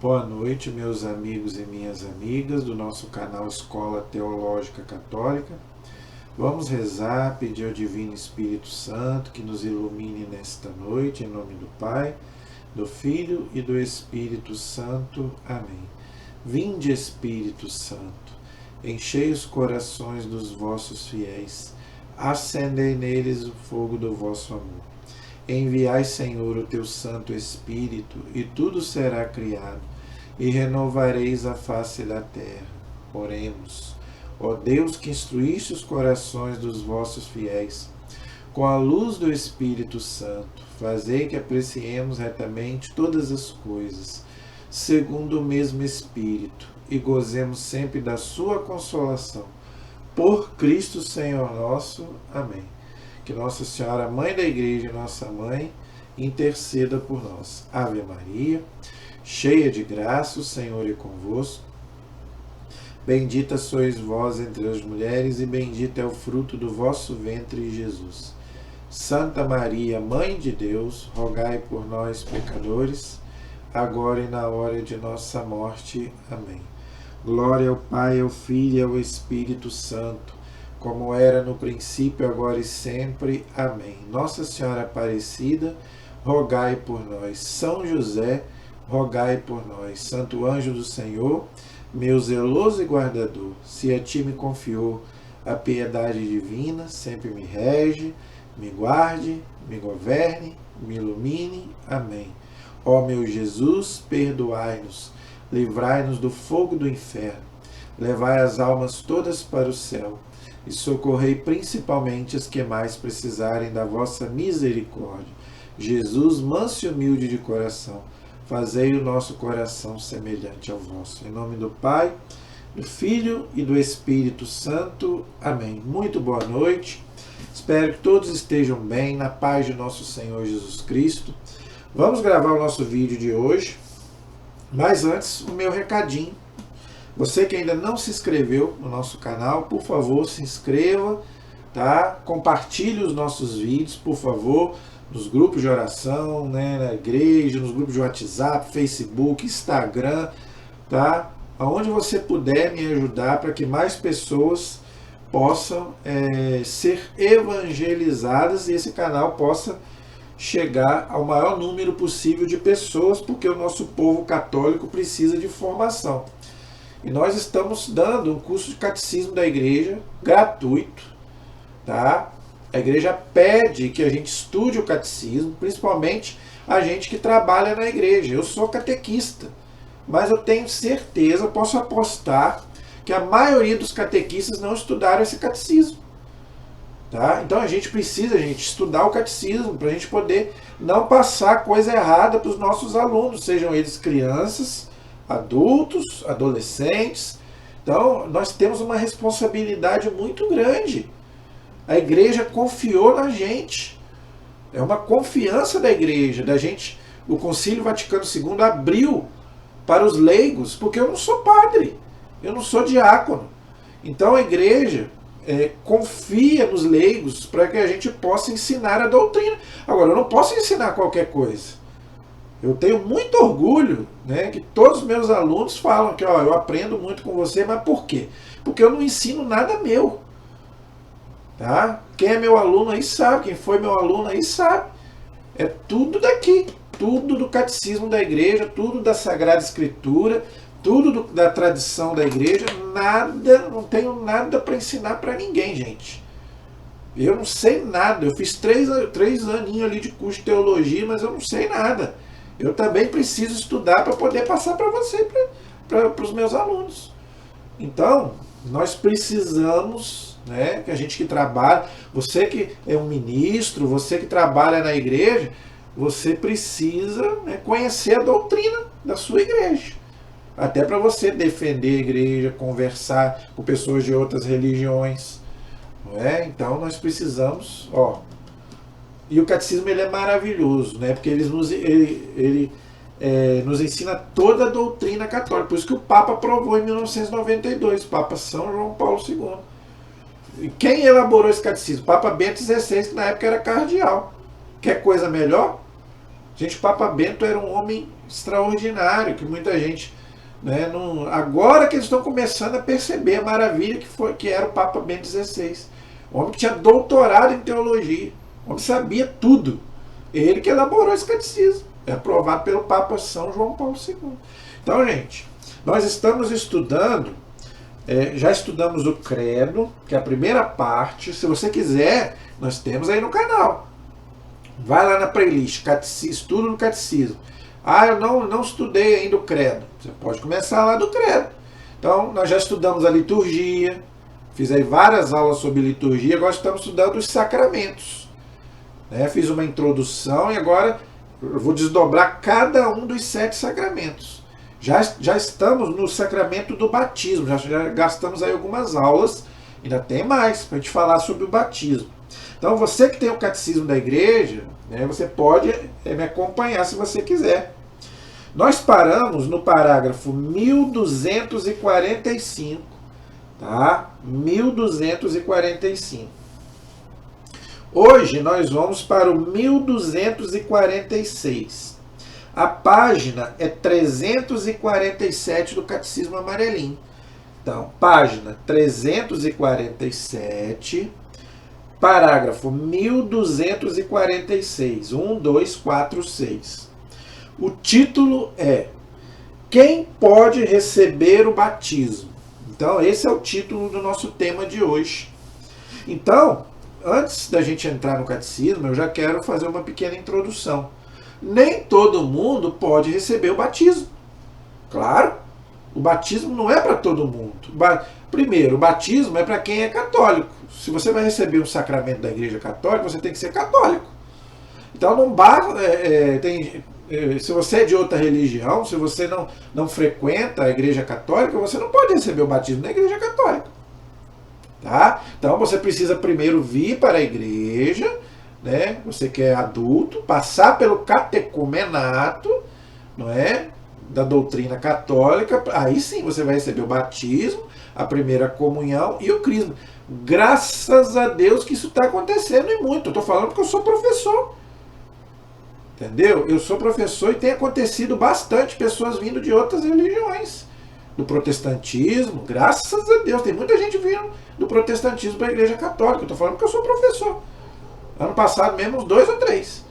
Boa noite, meus amigos e minhas amigas do nosso canal Escola Teológica Católica. Vamos rezar, pedir ao Divino Espírito Santo que nos ilumine nesta noite, em nome do Pai, do Filho e do Espírito Santo. Amém. Vinde, Espírito Santo, enchei os corações dos vossos fiéis, acendei neles o fogo do vosso amor. Enviai, Senhor, o teu Santo Espírito, e tudo será criado, e renovareis a face da terra. Oremos. Ó Deus, que instruíste os corações dos vossos fiéis, com a luz do Espírito Santo, fazei que apreciemos retamente todas as coisas, segundo o mesmo Espírito, e gozemos sempre da sua consolação. Por Cristo Senhor nosso. Amém. Que Nossa Senhora, Mãe da Igreja, nossa Mãe, interceda por nós. Ave Maria, cheia de graça, o Senhor é convosco. Bendita sois vós entre as mulheres, e bendito é o fruto do vosso ventre, Jesus. Santa Maria, Mãe de Deus, rogai por nós, pecadores, agora e na hora de nossa morte. Amém. Glória ao Pai, ao Filho e ao Espírito Santo, como era no princípio, agora e sempre. Amém. Nossa Senhora Aparecida, rogai por nós. São José, rogai por nós. Santo anjo do Senhor, meu zeloso e guardador, se a ti me confiou a piedade divina, sempre me rege, me guarde, me governe, me ilumine. Amém. Ó meu Jesus, perdoai-nos, livrai-nos do fogo do inferno, levai as almas todas para o céu, e socorrei principalmente as que mais precisarem da vossa misericórdia. Jesus, manso e humilde de coração, fazei o nosso coração semelhante ao vosso. Em nome do Pai, do Filho e do Espírito Santo. Amém. Muito boa noite. Espero que todos estejam bem, na paz de nosso Senhor Jesus Cristo. Vamos gravar o nosso vídeo de hoje, mas antes, o meu recadinho. Você que ainda não se inscreveu no nosso canal, por favor, se inscreva, tá? Compartilhe os nossos vídeos, por favor, nos grupos de oração, né, na igreja, nos grupos de WhatsApp, Facebook, Instagram, tá? Aonde você puder me ajudar para que mais pessoas possam ser evangelizadas e esse canal possa chegar ao maior número possível de pessoas, porque o nosso povo católico precisa de formação. E nós estamos dando um curso de catecismo da igreja, gratuito, tá? A igreja pede que a gente estude o catecismo, principalmente a gente que trabalha na igreja. Eu sou catequista, mas eu tenho certeza, posso apostar, que a maioria dos catequistas não estudaram esse catecismo. Tá? Então a gente precisa, estudar o catecismo para a gente poder não passar coisa errada para os nossos alunos, sejam eles crianças, adultos, adolescentes. Então nós temos uma responsabilidade muito grande. A igreja confiou na gente. É uma confiança da igreja, da gente. O Concílio Vaticano II abriu para os leigos, porque eu não sou padre, eu não sou diácono. Então a igreja confia nos leigos para que a gente possa ensinar a doutrina. Agora, eu não posso ensinar qualquer coisa. Eu tenho muito orgulho, né, que todos os meus alunos falam que eu aprendo muito com você, mas por quê? Porque eu não ensino nada meu. Tá? Quem é meu aluno aí sabe, quem foi meu aluno aí sabe. É tudo daqui, tudo do catecismo da igreja, tudo da Sagrada Escritura, tudo da tradição da igreja, nada, não tenho nada para ensinar para ninguém, gente. Eu não sei nada, eu fiz três aninhos ali de curso de teologia, mas eu não sei nada. Eu também preciso estudar para poder passar para você, para os meus alunos. Então, nós precisamos, né, que a gente que trabalha, você que é um ministro, você que trabalha na igreja, você precisa, né, conhecer a doutrina da sua igreja. Até para você defender a igreja, conversar com pessoas de outras religiões. Não é? Então nós precisamos, e o catecismo ele é maravilhoso, né? Porque ele nos ensina toda a doutrina católica. Por isso que o Papa aprovou em 1992, Papa São João Paulo II. E quem elaborou esse catecismo? Papa Bento XVI, que na época era cardeal. Quer coisa melhor? Gente, o Papa Bento era um homem extraordinário, que muita gente, né, não, agora que eles estão começando a perceber a maravilha que era o Papa Bento XVI. Um homem que tinha doutorado em teologia, um homem que sabia tudo. Ele que elaborou esse catecismo. É aprovado pelo Papa São João Paulo II. Então, gente, nós estamos estudando, já estudamos o credo, que é a primeira parte. Se você quiser, nós temos aí no canal. Vai lá na playlist, estudo do catecismo. Ah, eu não estudei ainda o credo. Você pode começar lá do credo. Então, nós já estudamos a liturgia, fiz aí várias aulas sobre liturgia, agora estamos estudando os sacramentos. Fiz uma introdução e agora eu vou desdobrar cada um dos 7 sacramentos. Já estamos no sacramento do batismo, já gastamos aí algumas aulas, ainda tem mais para a gente falar sobre o batismo. Então, você que tem o catecismo da igreja, você pode me acompanhar se você quiser. Nós paramos no parágrafo 1245, tá? 1245. Hoje nós vamos para o 1246. A página é 347 do Catecismo Amarelinho. Então, página 347, parágrafo 1246. 1, 2, 4, 6. O título é: Quem pode receber o batismo? Então, esse é o título do nosso tema de hoje. Então, antes da gente entrar no catecismo, eu já quero fazer uma pequena introdução. Nem todo mundo pode receber o batismo. Claro, o batismo não é para todo mundo. Primeiro, o batismo é para quem é católico. Se você vai receber um sacramento da Igreja Católica, você tem que ser católico. Então, não basta. Se você é de outra religião, se você não frequenta a Igreja Católica, você não pode receber o batismo na Igreja Católica. Tá? Então você precisa primeiro vir para a igreja, você que é adulto, passar pelo catecumenato, não é? Da doutrina católica, aí sim você vai receber o batismo, a primeira comunhão e o crisma. Graças a Deus que isso está acontecendo e muito. Eu estou falando porque eu sou professor. Entendeu? Eu sou professor e tem acontecido bastante pessoas vindo de outras religiões. Do protestantismo, graças a Deus, tem muita gente vindo do protestantismo para a Igreja Católica. Eu estou falando porque eu sou professor. Ano passado mesmo, uns 2 ou 3.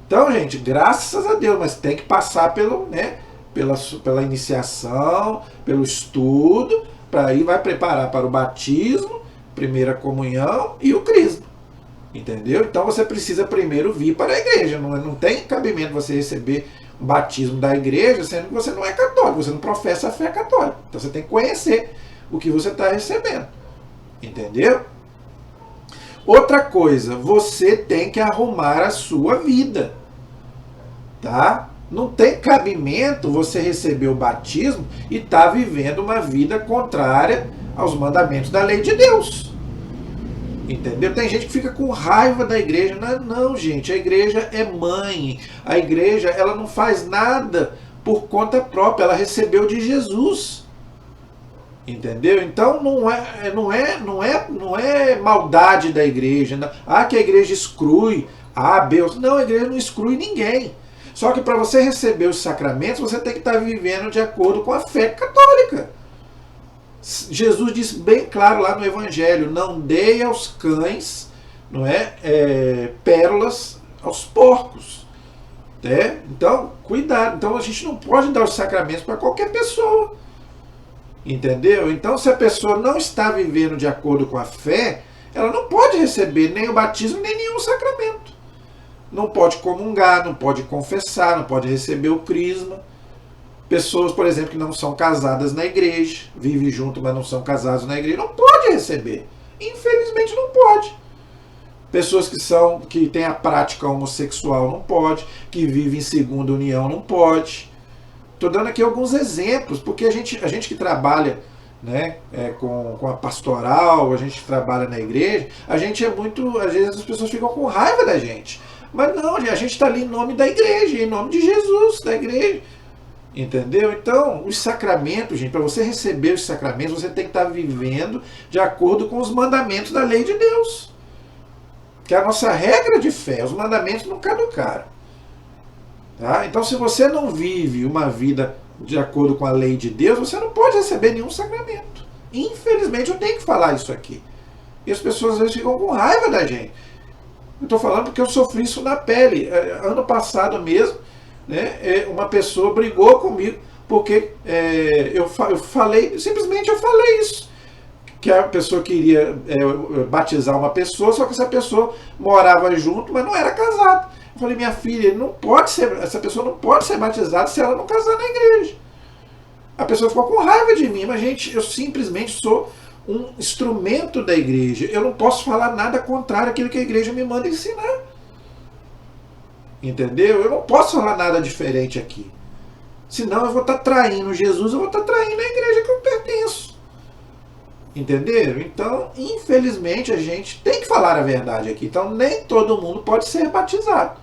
Então, gente, graças a Deus, mas tem que passar pela iniciação, pelo estudo, para aí vai preparar para o batismo, primeira comunhão e o crisma. Entendeu? Então você precisa primeiro vir para a igreja. Não tem cabimento você receber o batismo da igreja, sendo que você não é católico, você não professa a fé católica. Então você tem que conhecer o que você está recebendo. Entendeu? Outra coisa, você tem que arrumar a sua vida. Tá? Não tem cabimento você receber o batismo e estar vivendo uma vida contrária aos mandamentos da lei de Deus. Entendeu? Tem gente que fica com raiva da igreja. Não, gente, a igreja é mãe. A igreja, ela não faz nada por conta própria, ela recebeu de Jesus. Entendeu? Então não é maldade da igreja. Não. Que a igreja exclui A, B. Não, a igreja não exclui ninguém. Só que para você receber os sacramentos, você tem que estar vivendo de acordo com a fé católica. Jesus disse bem claro lá no Evangelho: não dei aos cães, pérolas aos porcos. Então, cuidado. Então a gente não pode dar os sacramentos para qualquer pessoa. Entendeu? Então, se a pessoa não está vivendo de acordo com a fé, ela não pode receber nem o batismo, nem nenhum sacramento. Não pode comungar, não pode confessar, não pode receber o crisma. Pessoas, por exemplo, que não são casadas na igreja, vivem junto, mas não são casados na igreja, não pode receber. Infelizmente não pode. Pessoas que têm a prática homossexual não pode, que vivem em segunda união não pode. Estou dando aqui alguns exemplos, porque a gente que trabalha com a pastoral, a gente que trabalha na igreja, a gente é muito, às vezes as pessoas ficam com raiva da gente. Mas não, a gente está ali em nome da igreja, em nome de Jesus, da igreja. Entendeu? Então, os sacramentos, gente, para você receber os sacramentos, você tem que estar vivendo de acordo com os mandamentos da lei de Deus. Que é a nossa regra de fé. Os mandamentos não caducaram. Tá? Então, se você não vive uma vida de acordo com a lei de Deus, você não pode receber nenhum sacramento. Infelizmente, eu tenho que falar isso aqui. E as pessoas às vezes ficam com raiva da gente. Eu estou falando porque eu sofri isso na pele. Ano passado mesmo, né, uma pessoa brigou comigo porque eu falei, simplesmente eu falei isso. Que a pessoa queria batizar uma pessoa, só que essa pessoa morava junto, mas não era casada. Eu falei, minha filha, essa pessoa não pode ser batizada se ela não casar na igreja. A pessoa ficou com raiva de mim, mas gente, eu simplesmente sou um instrumento da igreja. Eu não posso falar nada contrário àquilo que a igreja me manda ensinar. Entendeu? Eu não posso falar nada diferente aqui. Senão eu vou estar traindo Jesus, eu vou estar traindo a igreja que eu pertenço. Entenderam? Então, infelizmente, a gente tem que falar a verdade aqui. Então, nem todo mundo pode ser batizado.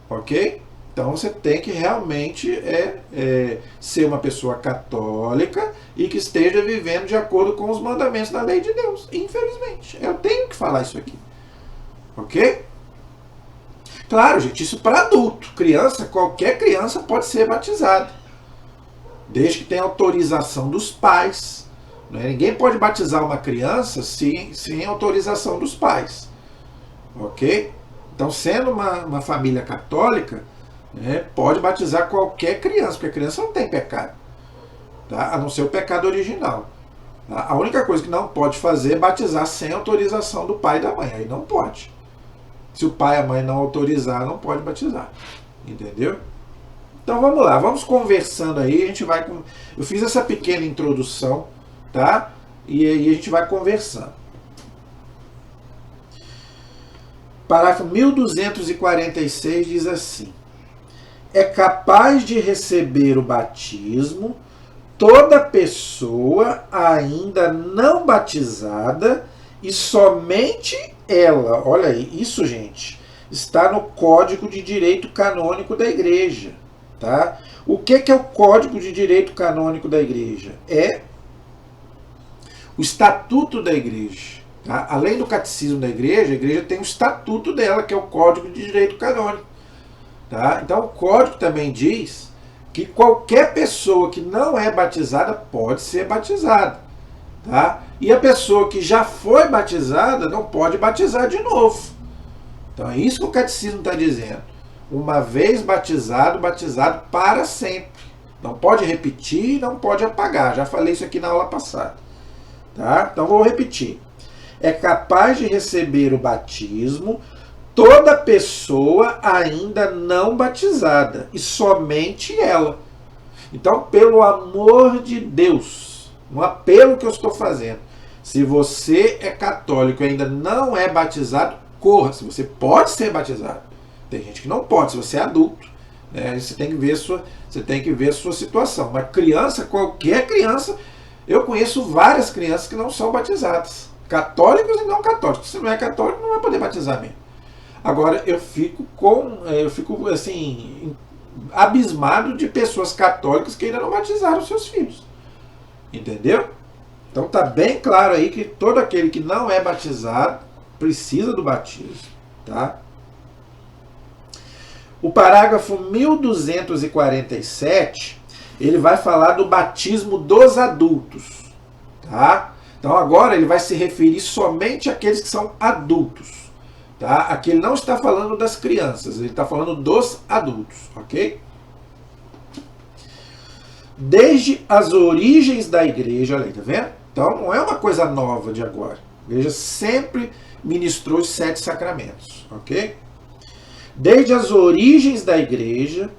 Ok? Então, você tem que realmente ser uma pessoa católica e que esteja vivendo de acordo com os mandamentos da lei de Deus. Infelizmente. Eu tenho que falar isso aqui. Ok? Claro, gente, isso para adulto. Criança, qualquer criança pode ser batizada. Desde que tenha autorização dos pais. Ninguém pode batizar uma criança sem autorização dos pais. Ok? Então, sendo uma família católica, pode batizar qualquer criança, porque a criança não tem pecado. Tá? A não ser o pecado original. Tá? A única coisa que não pode fazer é batizar sem autorização do pai e da mãe. Aí não pode. Se o pai e a mãe não autorizar, não pode batizar. Entendeu? Então vamos lá, vamos conversando aí. A gente vai. Eu fiz essa pequena introdução. Tá? E aí a gente vai conversando. Parágrafo 1246 diz assim: é capaz de receber o batismo toda pessoa ainda não batizada e somente ela. Olha aí, isso, gente, está no Código de Direito Canônico da Igreja. Tá? O que é o Código de Direito Canônico da Igreja? É o estatuto da igreja. Tá? Além do catecismo da igreja, a igreja tem o estatuto dela, que é o Código de Direito Canônico. Tá? Então o código também diz que qualquer pessoa que não é batizada pode ser batizada. Tá? E a pessoa que já foi batizada não pode batizar de novo. Então é isso que o catecismo está dizendo. Uma vez batizado, batizado para sempre. Não pode repetir, não pode apagar. Já falei isso aqui na aula passada. Tá? Então vou repetir. É capaz de receber o batismo toda pessoa ainda não batizada, e somente ela. Então, pelo amor de Deus, um apelo que eu estou fazendo, se você é católico e ainda não é batizado, corra. Se você pode ser batizado. Tem gente que não pode, se você é adulto, né? Você tem que ver a sua situação. Mas criança, qualquer criança. Eu conheço várias crianças que não são batizadas. Católicos e não católicos. Se não é católico, não vai poder batizar mesmo. Agora, eu fico assim, abismado de pessoas católicas que ainda não batizaram seus filhos. Entendeu? Então tá bem claro aí que todo aquele que não é batizado precisa do batismo. Tá? O parágrafo 1247... ele vai falar do batismo dos adultos. Tá? Então agora ele vai se referir somente àqueles que são adultos. Tá? Aqui ele não está falando das crianças, ele está falando dos adultos. Ok? Desde as origens da igreja, olha aí, tá vendo? Então não é uma coisa nova de agora. A igreja sempre ministrou os 7 sacramentos. Ok? Desde as origens da igreja,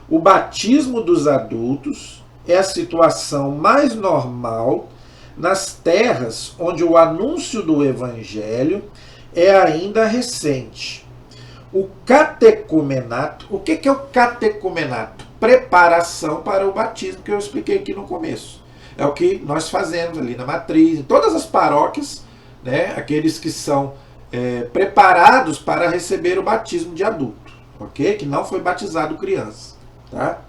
o batismo dos adultos é a situação mais normal nas terras onde o anúncio do evangelho é ainda recente. O catecumenato, o que é o catecumenato? Preparação para o batismo, que eu expliquei aqui no começo. É o que nós fazemos ali na matriz, em todas as paróquias, né, aqueles que são preparados para receber o batismo de adulto, ok? Que não foi batizado criança. Tá?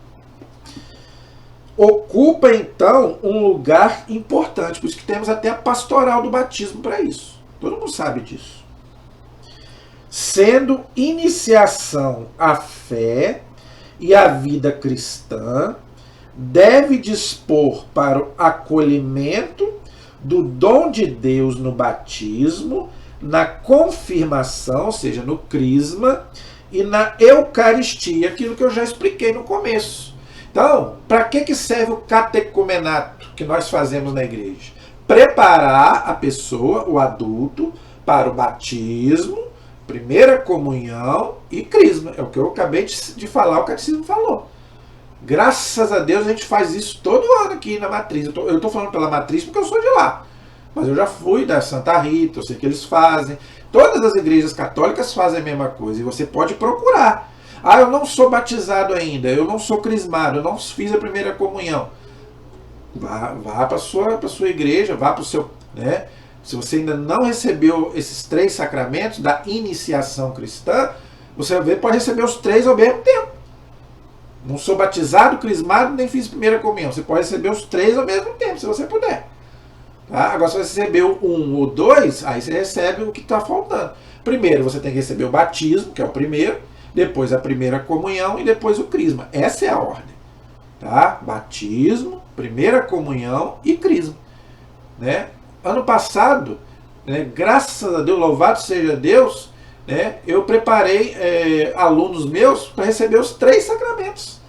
Ocupa então um lugar importante, por isso que temos até a pastoral do batismo para isso. Todo mundo sabe disso. Sendo iniciação à fé e a vida cristã deve dispor para o acolhimento do dom de Deus no batismo, na confirmação, ou seja, no crisma, e na Eucaristia, aquilo que eu já expliquei no começo. Então, para que serve o catecumenato que nós fazemos na igreja? Preparar a pessoa, o adulto, para o batismo, primeira comunhão e crisma. É o que eu acabei de falar, o catecismo falou. Graças a Deus a gente faz isso todo ano aqui na matriz. Eu estou falando pela matriz porque eu sou de lá. Mas eu já fui da Santa Rita, eu sei que eles fazem. Todas as igrejas católicas fazem a mesma coisa. E você pode procurar. Ah, eu não sou batizado ainda, eu não sou crismado, eu não fiz a primeira comunhão. Vá para a sua igreja, vá para o seu... Né? Se você ainda não recebeu esses 3 sacramentos da iniciação cristã, você pode receber os 3 ao mesmo tempo. Não sou batizado, crismado, nem fiz primeira comunhão. Você pode receber os 3 ao mesmo tempo, se você puder. Tá? Agora, se você receber o 1 ou 2, aí você recebe o que está faltando. Primeiro, você tem que receber o batismo, que é o primeiro, depois a primeira comunhão e depois o crisma. Essa é a ordem. Tá? Batismo, primeira comunhão e crisma. Né? Ano passado, né, graças a Deus, louvado seja Deus, né, eu preparei alunos meus para receber os 3 sacramentos.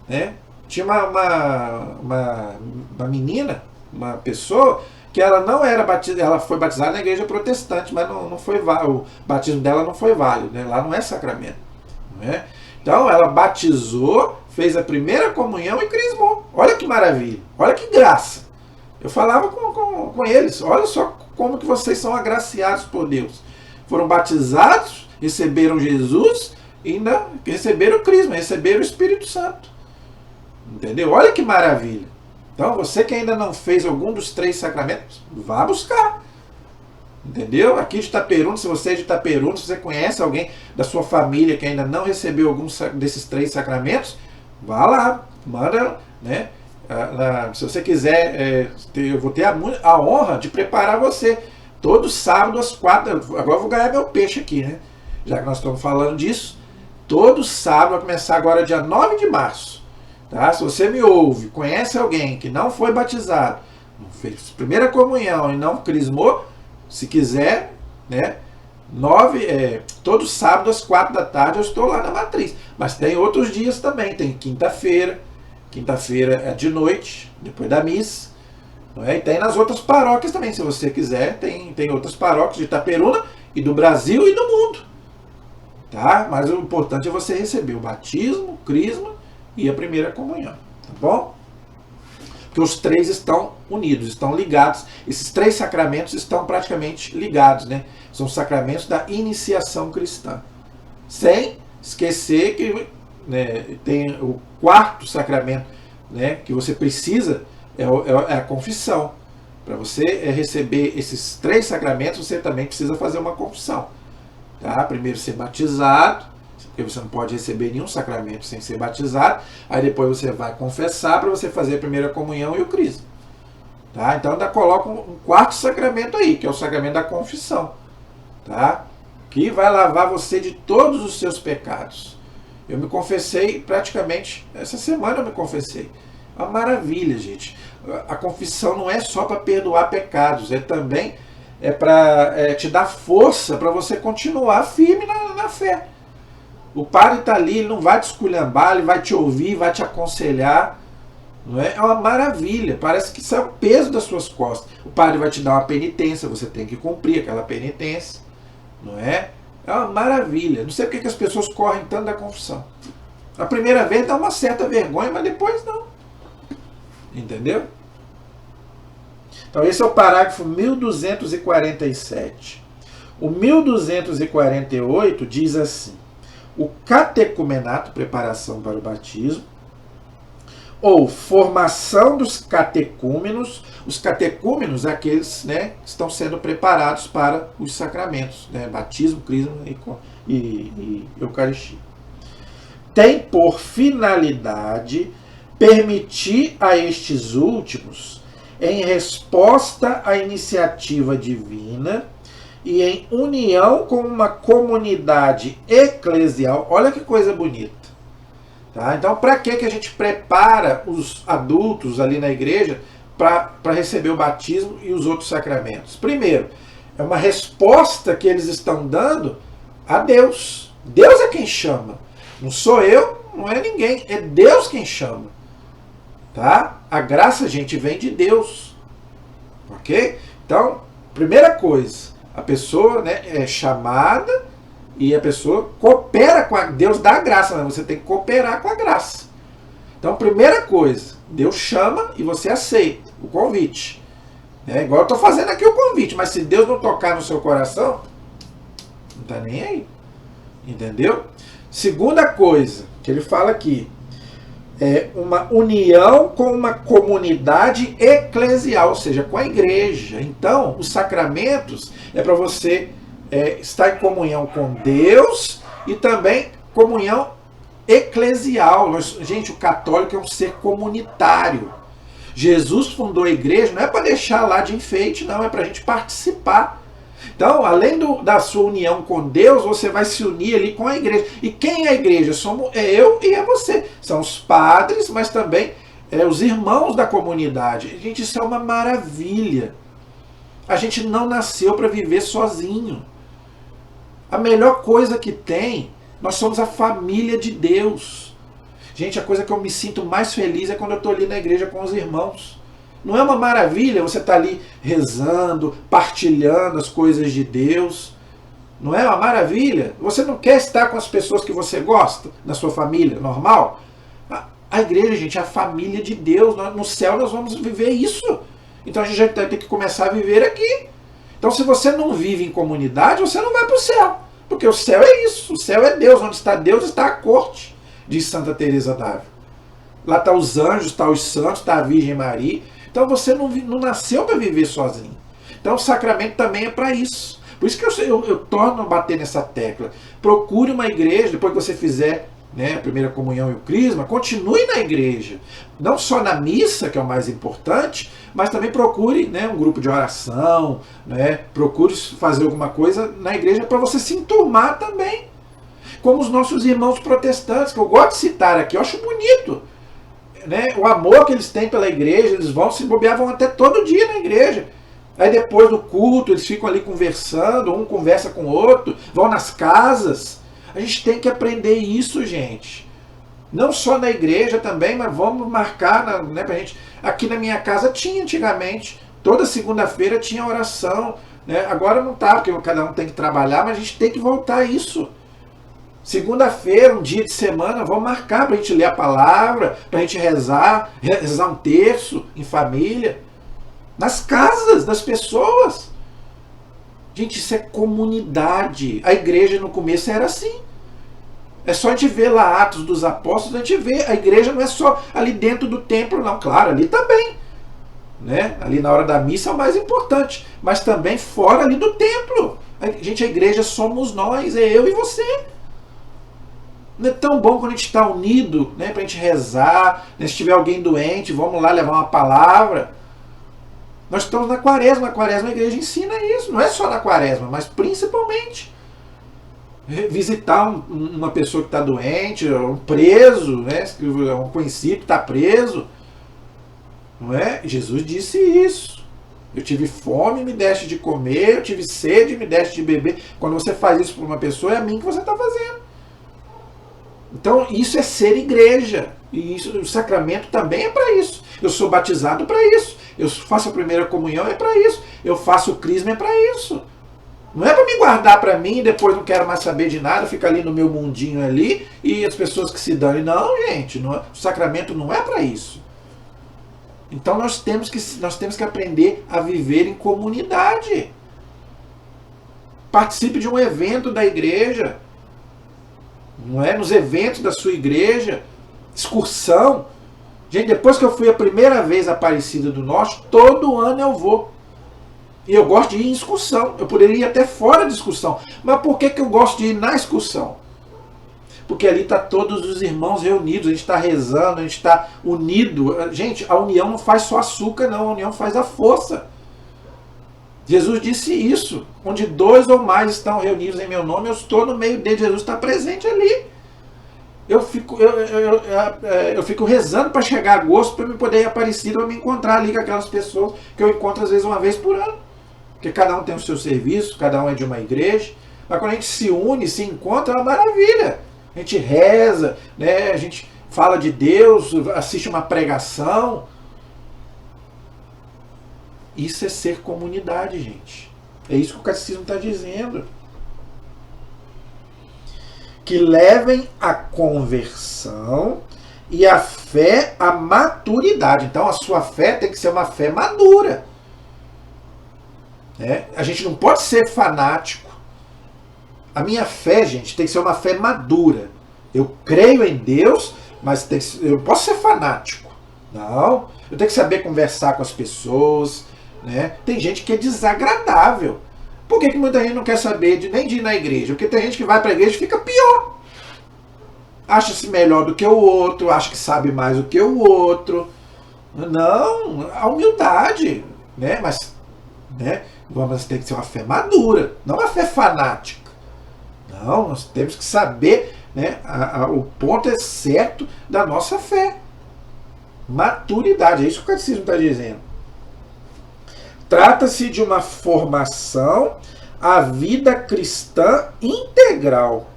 Né? Tinha uma menina, uma pessoa, que ela não era batizada, ela foi batizada na igreja protestante, mas não foi o batismo dela não foi válido, né? Lá não é sacramento. Né? Então ela batizou, fez a primeira comunhão e crismou. Olha que maravilha, olha que graça. Eu falava com eles, olha só como que vocês são agraciados por Deus. Foram batizados, receberam Jesus e ainda receberam o crisma, receberam o Espírito Santo. Entendeu? Olha que maravilha. Então, você que ainda não fez algum dos 3 sacramentos, vá buscar. Entendeu? Aqui de Itaperuna, se você é de Itaperuna, se você conhece alguém da sua família que ainda não recebeu algum desses 3 sacramentos, vá lá, manda, né? Se você quiser, eu vou ter a honra de preparar você. Todo sábado às 4, agora eu vou ganhar meu peixe aqui, né? Já que nós estamos falando disso, todo sábado, vai começar agora dia 9 de março. Tá? Se você me ouve, conhece alguém que não foi batizado, não fez primeira comunhão e não crismou, se quiser, né? Todo sábado às 4 da tarde eu estou lá na matriz. Mas tem outros dias também, tem quinta-feira é de noite, depois da missa. E tem nas outras paróquias também, se você quiser, tem outras paróquias de Itaperuna e do Brasil e do mundo. Tá? Mas o importante é você receber o batismo, o crisma e a primeira comunhão. Tá bom? Porque os 3 estão unidos, estão ligados. Esses 3 sacramentos estão praticamente ligados, né? São os sacramentos da iniciação cristã. Sem esquecer que, né, tem o 4º sacramento, né, que você precisa, é a confissão. Para você receber esses 3 sacramentos, você também precisa fazer uma confissão. Tá? Primeiro ser batizado, porque você não pode receber nenhum sacramento sem ser batizado. Aí depois você vai confessar para você fazer a primeira comunhão e o crisma. Tá? Então ainda coloca um 4º sacramento aí, que é o sacramento da confissão. Tá? Que vai lavar você de todos os seus pecados. Eu me confessei praticamente, essa semana eu me confessei. Uma maravilha, gente. A confissão não é só para perdoar pecados, também para te dar força para você continuar firme na fé. O padre está ali, ele não vai te esculhambar, ele vai te ouvir, vai te aconselhar. Não é? É uma maravilha, parece que isso é o peso das suas costas. O padre vai te dar uma penitência, você tem que cumprir aquela penitência. Não é? É uma maravilha. Não sei porque que as pessoas correm tanto da confissão. A primeira vez dá uma certa vergonha, mas depois não. Entendeu? Então esse é o parágrafo 1247. O 1248 diz assim: o catecumenato, preparação para o batismo, ou formação dos catecúmenos. Os catecúmenos, aqueles, né, que estão sendo preparados para os sacramentos, né, batismo, crisma e Eucaristia. Tem por finalidade permitir a estes últimos, em resposta à iniciativa divina e em união com uma comunidade eclesial, olha que coisa bonita, Tá? Então, para que a gente prepara os adultos ali na igreja para receber o batismo e os outros sacramentos? Primeiro, é uma resposta que eles estão dando a Deus. Deus é quem chama. Não sou eu, não é ninguém. É Deus quem chama. Tá? A graça, gente, vem de Deus. Ok? Então, primeira coisa, a pessoa, né, é chamada e a pessoa coopera com a... Deus dá a graça, mas você tem que cooperar com a graça. Então, primeira coisa, Deus chama e você aceita o convite. É igual eu estou fazendo aqui o convite, mas se Deus não tocar no seu coração, não está nem aí. Entendeu? Segunda coisa que ele fala aqui, é uma união com uma comunidade eclesial, ou seja, com a igreja. Então, os sacramentos é para você estar em comunhão com Deus e também comunhão eclesial. Gente, o católico é um ser comunitário. Jesus fundou a igreja, não é para deixar lá de enfeite, não, é para a gente participar. Então, além da sua união com Deus, você vai se unir ali com a igreja. E quem é a igreja? É eu e é você. São os padres, mas também os irmãos da comunidade. Gente, isso é uma maravilha. A gente não nasceu para viver sozinho. A melhor coisa que tem, nós somos a família de Deus. Gente, a coisa que eu me sinto mais feliz é quando eu estou ali na igreja com os irmãos. Não é uma maravilha você estar ali rezando, partilhando as coisas de Deus? Não é uma maravilha? Você não quer estar com as pessoas que você gosta, na sua família, normal? A igreja, gente, é a família de Deus. No céu nós vamos viver isso. Então a gente já tem que começar a viver aqui. Então se você não vive em comunidade, você não vai para o céu. Porque o céu é isso, o céu é Deus. Onde está Deus está a corte, diz Santa Teresa d'Ávila. Lá está os anjos, está os santos, está a Virgem Maria. Então você não nasceu para viver sozinho. Então o sacramento também é para isso. Por isso que eu torno a bater nessa tecla. Procure uma igreja, depois que você fizer, né, a primeira comunhão e o crisma, continue na igreja. Não só na missa, que é o mais importante, mas também procure, né, um grupo de oração, né, procure fazer alguma coisa na igreja para você se enturmar também. Como os nossos irmãos protestantes, que eu gosto de citar aqui, eu acho bonito. Né, o amor que eles têm pela igreja, eles vão se bobear, vão até todo dia na igreja. Aí depois do culto, eles ficam ali conversando, um conversa com o outro, vão nas casas. A gente tem que aprender isso, gente. Não só na igreja também, mas vamos marcar, né, pra gente. Aqui na minha casa tinha antigamente, toda segunda-feira tinha oração. Né, agora não tá, porque cada um tem que trabalhar, mas a gente tem que voltar a isso. Segunda-feira, um dia de semana, vamos marcar para a gente ler a palavra, para a gente rezar um terço em família, nas casas das pessoas. Gente, isso é comunidade. A igreja no começo era assim. É só a gente ver lá Atos dos Apóstolos, a gente vê, a igreja não é só ali dentro do templo, não. Claro, ali também. Né? Ali na hora da missa é o mais importante, mas também fora ali do templo. Gente, a igreja somos nós, é eu e você. Não é tão bom quando a gente está unido, né, para a gente rezar, né, se tiver alguém doente, vamos lá levar uma palavra. Nós estamos na quaresma, a igreja ensina isso, não é só na quaresma, mas principalmente. Visitar uma pessoa que está doente, um preso, né, um conhecido que está preso. Não é? Jesus disse isso. Eu tive fome, me deste de comer, eu tive sede, me deste de beber. Quando você faz isso para uma pessoa, é a mim que você está fazendo. Então isso é ser igreja. E isso, o sacramento também é para isso. Eu sou batizado para isso. Eu faço a primeira comunhão é para isso. Eu faço o crisma é para isso. Não é para me guardar para mim e depois não quero mais saber de nada, ficar ali no meu mundinho ali e as pessoas que se danem. Não, gente, não é, o sacramento não é para isso. Então nós temos que aprender a viver em comunidade. Participe de um evento da igreja. Não é? Nos eventos da sua igreja, excursão. Gente, depois que eu fui a primeira vez a Aparecida do Norte, todo ano eu vou. E eu gosto de ir em excursão. Eu poderia ir até fora de excursão. Mas por que eu gosto de ir na excursão? Porque ali está todos os irmãos reunidos, a gente está rezando, a gente está unido. Gente, a união não faz só açúcar, não. A união faz a força. Jesus disse isso. Onde 2 ou mais estão reunidos em meu nome, eu estou no meio deles. Jesus está presente ali. eu fico rezando para chegar agosto para me poder ir a Aparecida, para me encontrar ali com aquelas pessoas que eu encontro às vezes uma vez por ano. Porque cada um tem o seu serviço, cada um é de uma igreja. Mas quando a gente se une, se encontra, é uma maravilha. A gente reza, né? A gente fala de Deus, assiste uma pregação. Isso é ser comunidade, gente. É isso que o catecismo está dizendo. Que levem a conversão e a fé à maturidade. Então a sua fé tem que ser uma fé madura. A gente não pode ser fanático. A minha fé, gente, tem que ser uma fé madura. Eu creio em Deus, mas eu não posso ser fanático. Não. Eu tenho que saber conversar com as pessoas. Né? Tem gente que é desagradável. Por que muita gente não quer saber nem de ir na igreja? Porque tem gente que vai para a igreja e fica pior. Acha-se melhor do que o outro, acha que sabe mais do que o outro. Não, a humildade. Né? Mas tem que ser uma fé madura, não uma fé fanática. Não, nós temos que saber, né, o ponto é certo da nossa fé. Maturidade, é isso que o catecismo está dizendo. Trata-se de uma formação à vida cristã integral,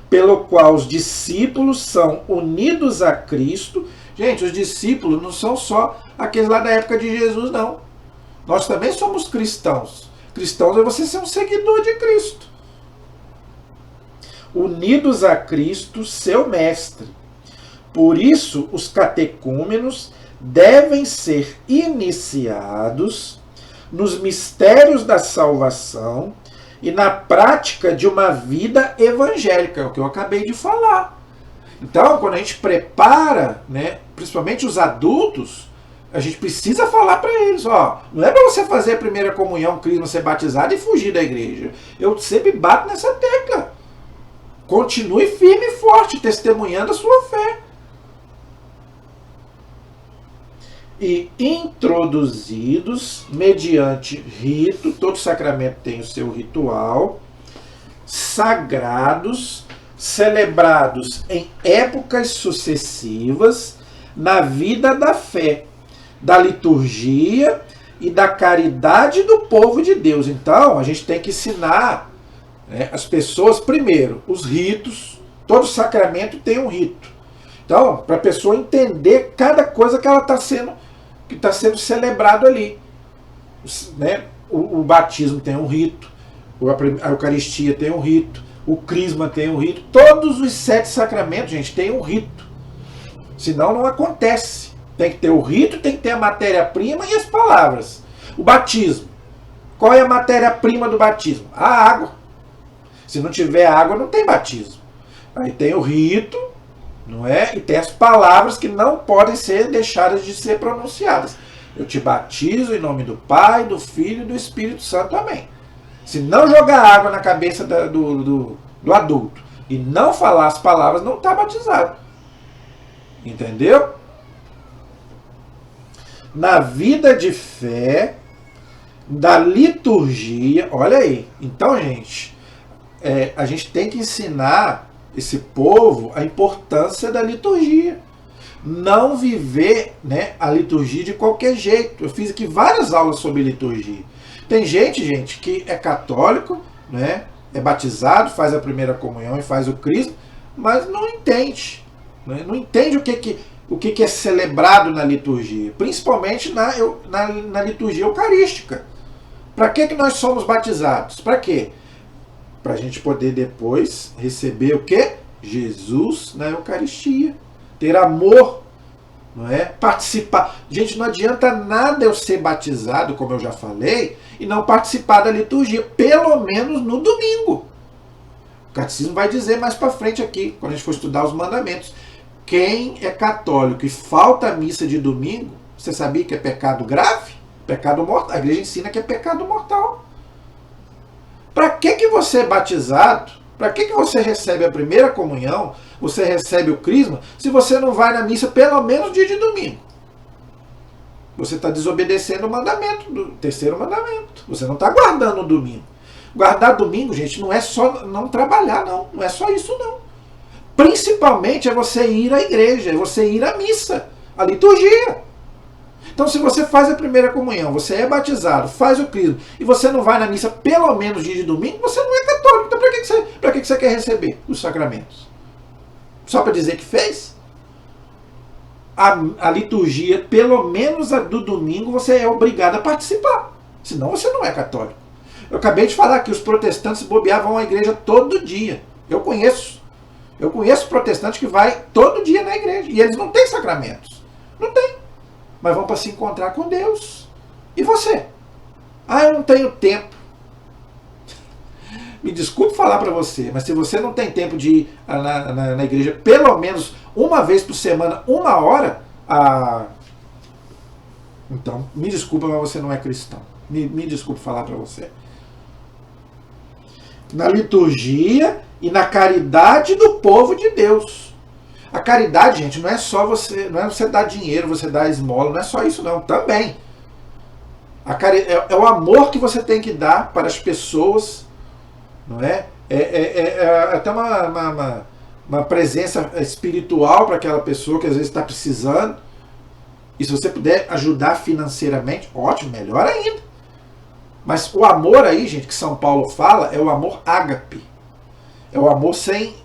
pelo qual os discípulos são unidos a Cristo. Gente, os discípulos não são só aqueles lá da época de Jesus, não. Nós também somos cristãos. Cristãos é você ser um seguidor de Cristo. Unidos a Cristo, seu mestre. Por isso, os catecúmenos devem ser iniciados nos mistérios da salvação e na prática de uma vida evangélica, é o que eu acabei de falar. Então, quando a gente prepara, né, principalmente os adultos, a gente precisa falar para eles, não é para você fazer a primeira comunhão, crisma, ser batizado e fugir da igreja. Eu sempre bato nessa tecla. Continue firme e forte, testemunhando a sua fé. E introduzidos mediante rito, todo sacramento tem o seu ritual, sagrados, celebrados em épocas sucessivas na vida da fé, da liturgia e da caridade do povo de Deus. Então, a gente tem que ensinar, né, as pessoas, primeiro, os ritos. Todo sacramento tem um rito. Então, para a pessoa entender cada coisa que ela está sendo celebrado ali. Né? O batismo tem um rito, a Eucaristia tem um rito, o crisma tem um rito. Todos os 7 sacramentos, gente, tem um rito. Senão não acontece. Tem que ter o rito, tem que ter a matéria-prima e as palavras. O batismo. Qual é a matéria-prima do batismo? A água. Se não tiver água, não tem batismo. Aí tem o rito, não é? E tem as palavras que não podem ser deixadas de ser pronunciadas. Eu te batizo em nome do Pai, do Filho e do Espírito Santo. Amém. Se não jogar água na cabeça do adulto e não falar as palavras, não está batizado. Entendeu? Na vida de fé, da liturgia, olha aí. Então, gente, a gente tem que ensinar esse povo a importância da liturgia. Não viver, né, a liturgia de qualquer jeito. Eu fiz aqui várias aulas sobre liturgia. Tem gente, que é católico, né, é batizado, faz a primeira comunhão e faz o crisma, mas não entende. Né, não entende o que é celebrado na liturgia, principalmente na liturgia eucarística. Para que nós somos batizados? Para quê? Para a gente poder depois receber o quê? Jesus na Eucaristia. Ter amor, não é? Participar. Gente, não adianta nada eu ser batizado, como eu já falei, e não participar da liturgia, pelo menos no domingo. O catecismo vai dizer mais para frente aqui, quando a gente for estudar os mandamentos. Quem é católico e falta a missa de domingo, você sabia que é pecado grave? Pecado mortal. A igreja ensina que é pecado mortal. Para que você é batizado? Para que você recebe a primeira comunhão? Você recebe o crisma? Se você não vai na missa pelo menos no dia de domingo. Você está desobedecendo o mandamento, do terceiro mandamento. Você não está guardando o domingo. Guardar domingo, gente, não é só não trabalhar, não. Não é só isso, não. Principalmente é você ir à igreja, é você ir à missa, à liturgia. Então, se você faz a primeira comunhão, você é batizado, faz o crisma, e você não vai na missa pelo menos dia de domingo, você não é católico. Então, para que você quer receber os sacramentos? Só para dizer que fez? A liturgia, pelo menos a do domingo, você é obrigado a participar. Senão você não é católico. Eu acabei de falar que os protestantes bobeavam à igreja todo dia. Eu conheço protestantes que vai todo dia na igreja. E eles não têm sacramentos. Não tem. Mas vão para se encontrar com Deus. E você? Ah, eu não tenho tempo. Me desculpe falar para você, mas se você não tem tempo de ir na igreja pelo menos uma vez por semana, 1 hora, então, me desculpa, mas você não é cristão. Me desculpe falar para você. Na liturgia e na caridade do povo de Deus. A caridade, gente, não é só você, não é você dar dinheiro, você dar esmola, não é só isso não, também. É o amor que você tem que dar para as pessoas, não é? É até uma presença espiritual para aquela pessoa que às vezes está precisando. E se você puder ajudar financeiramente, ótimo, melhor ainda. Mas o amor aí, gente, que São Paulo fala, é o amor ágape. É o amor sem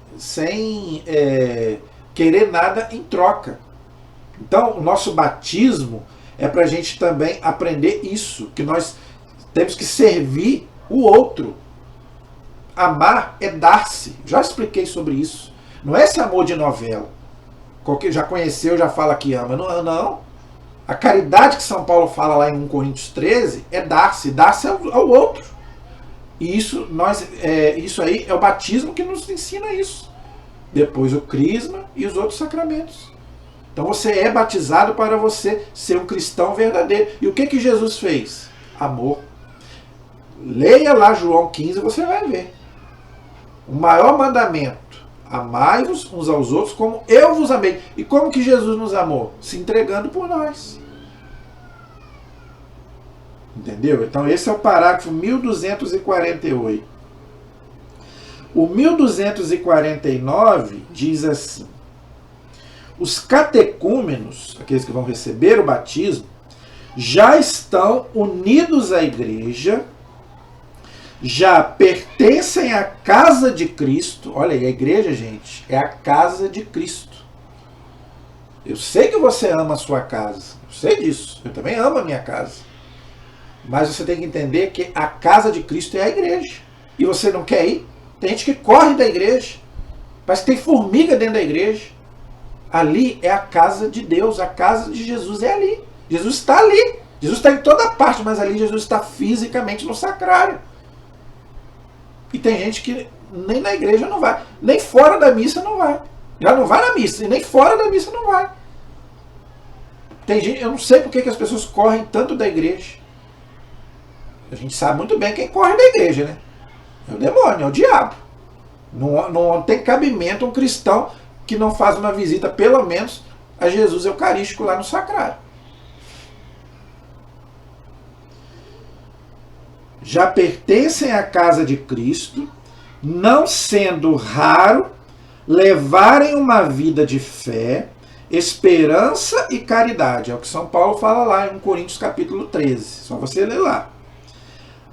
querer nada em troca. Então, o nosso batismo é para a gente também aprender isso, que nós temos que servir o outro. Amar é dar-se. Já expliquei sobre isso. Não é esse amor de novela. Qualquer já conheceu, já fala que ama. Não, não. A caridade que São Paulo fala lá em 1 Coríntios 13 é dar-se. Dar-se ao outro. E isso aí é o batismo que nos ensina isso. Depois o crisma e os outros sacramentos. Então você é batizado para você ser um cristão verdadeiro. E o que Jesus fez? Amor. Leia lá João 15 e você vai ver. O maior mandamento: amai-vos uns aos outros como eu vos amei. E como que Jesus nos amou? Se entregando por nós. Entendeu? Então esse é o parágrafo 1248. O 1249 diz assim: os catecúmenos, aqueles que vão receber o batismo, já estão unidos à igreja, já pertencem à casa de Cristo. Olha aí, a igreja, gente, é a casa de Cristo. Eu sei que você ama a sua casa, eu sei disso, eu também amo a minha casa. Mas você tem que entender que a casa de Cristo é a igreja. E você não quer ir? Tem gente que corre da igreja, parece que tem formiga dentro da igreja. Ali é a casa de Deus, a casa de Jesus é ali. Jesus está ali, Jesus está em toda parte, mas ali Jesus está fisicamente no sacrário. E tem gente que nem na igreja não vai, nem fora da missa não vai. Já não vai na missa, e nem fora da missa não vai. Tem gente, eu não sei por que as pessoas correm tanto da igreja. A gente sabe muito bem quem corre da igreja, né? É o demônio, é o diabo. Não tem cabimento um cristão que não faz uma visita, pelo menos, a Jesus Eucarístico lá no sacrário. Já pertencem à casa de Cristo, não sendo raro levarem uma vida de fé, esperança e caridade. É o que São Paulo fala lá em 1 Coríntios capítulo 13. Só você ler lá.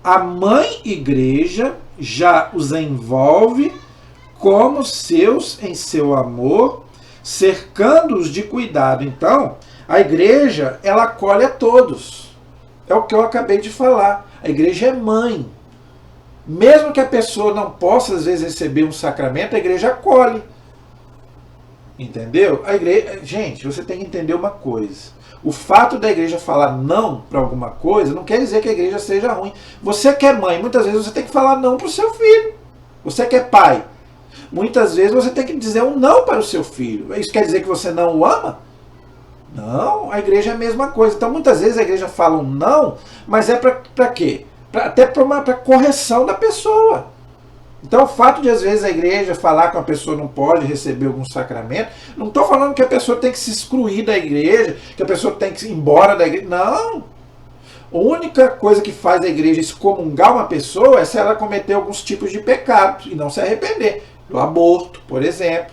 A mãe igreja já os envolve como seus em seu amor, cercando-os de cuidado. Então, a igreja, ela acolhe a todos. É o que eu acabei de falar. A igreja é mãe. Mesmo que a pessoa não possa, às vezes, receber um sacramento, a igreja acolhe. Entendeu? A igreja, gente, você tem que entender uma coisa. O fato da igreja falar não para alguma coisa não quer dizer que a igreja seja ruim. Você que é mãe, muitas vezes você tem que falar não para o seu filho. Você que é pai, muitas vezes você tem que dizer um não para o seu filho. Isso quer dizer que você não o ama? Não, a igreja é a mesma coisa. Então muitas vezes a igreja fala um não, mas é para quê? Até para correção da pessoa. Então o fato de às vezes a igreja falar que uma pessoa não pode receber algum sacramento, não estou falando que a pessoa tem que se excluir da igreja, que a pessoa tem que ir embora da igreja. Não. A única coisa que faz a igreja excomungar uma pessoa é se ela cometer alguns tipos de pecado e não se arrepender. Do aborto, por exemplo.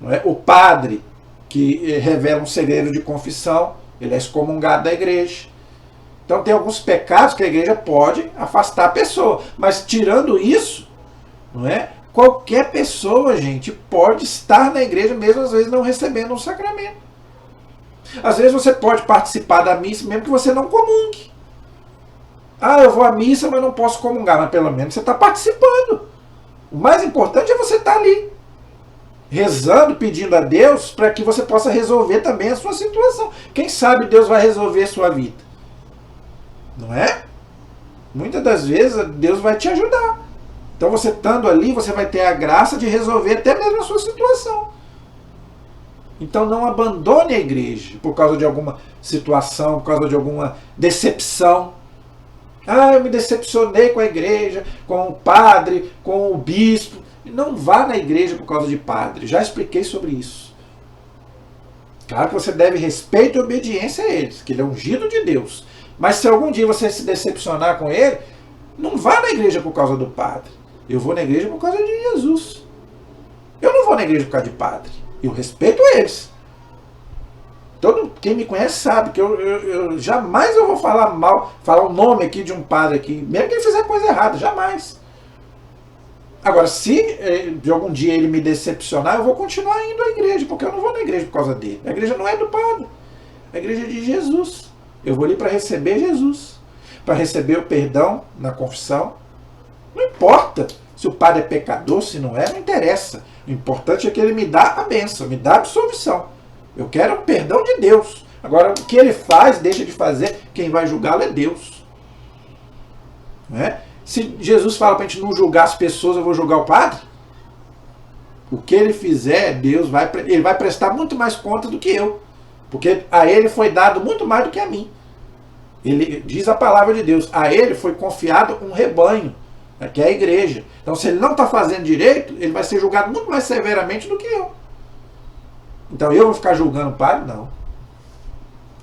Não é? O padre que revela um segredo de confissão, ele é excomungado da igreja. Então tem alguns pecados que a igreja pode afastar a pessoa. Mas tirando isso, não é? Qualquer pessoa, gente, pode estar na igreja, mesmo às vezes não recebendo um sacramento. Às vezes você pode participar da missa, mesmo que você não comungue. Ah, eu vou à missa, mas não posso comungar. Mas pelo menos você está participando. O mais importante é você estar ali, rezando, pedindo a Deus para que você possa resolver também a sua situação. Quem sabe Deus vai resolver a sua vida. Não é? Muitas das vezes Deus vai te ajudar. Então você estando ali, você vai ter a graça de resolver até mesmo a sua situação. Então não abandone a igreja por causa de alguma situação, por causa de alguma decepção. Ah, eu me decepcionei com a igreja, com o padre, com o bispo. Não vá na igreja por causa de padre. Já expliquei sobre isso. Claro que você deve respeito e obediência a eles, que ele é ungido de Deus. Mas se algum dia você se decepcionar com ele, não vá na igreja por causa do padre. Eu vou na igreja por causa de Jesus. Eu não vou na igreja por causa de padre. Eu respeito eles. Quem me conhece sabe que eu jamais eu vou falar mal, falar o nome aqui de um padre aqui, mesmo que ele fizer coisa errada, jamais. Agora, se de algum dia ele me decepcionar, eu vou continuar indo à igreja, porque eu não vou na igreja por causa dele. A igreja não é do padre, a igreja é de Jesus. Eu vou ali para receber Jesus, para receber o perdão na confissão. Não importa se o padre é pecador, se não é, não interessa. O importante é que ele me dá a bênção, me dá a absolvição. Eu quero o perdão de Deus. Agora, o que ele faz, deixa de fazer, quem vai julgá-lo é Deus. Não é? Se Jesus fala para a gente não julgar as pessoas, eu vou julgar o padre? O que ele fizer, ele vai prestar muito mais conta do que eu. Porque a ele foi dado muito mais do que a mim. Ele diz a palavra de Deus. A ele foi confiado um rebanho, que é a igreja. Então, se ele não está fazendo direito, ele vai ser julgado muito mais severamente do que eu. Então, eu vou ficar julgando o padre? Não.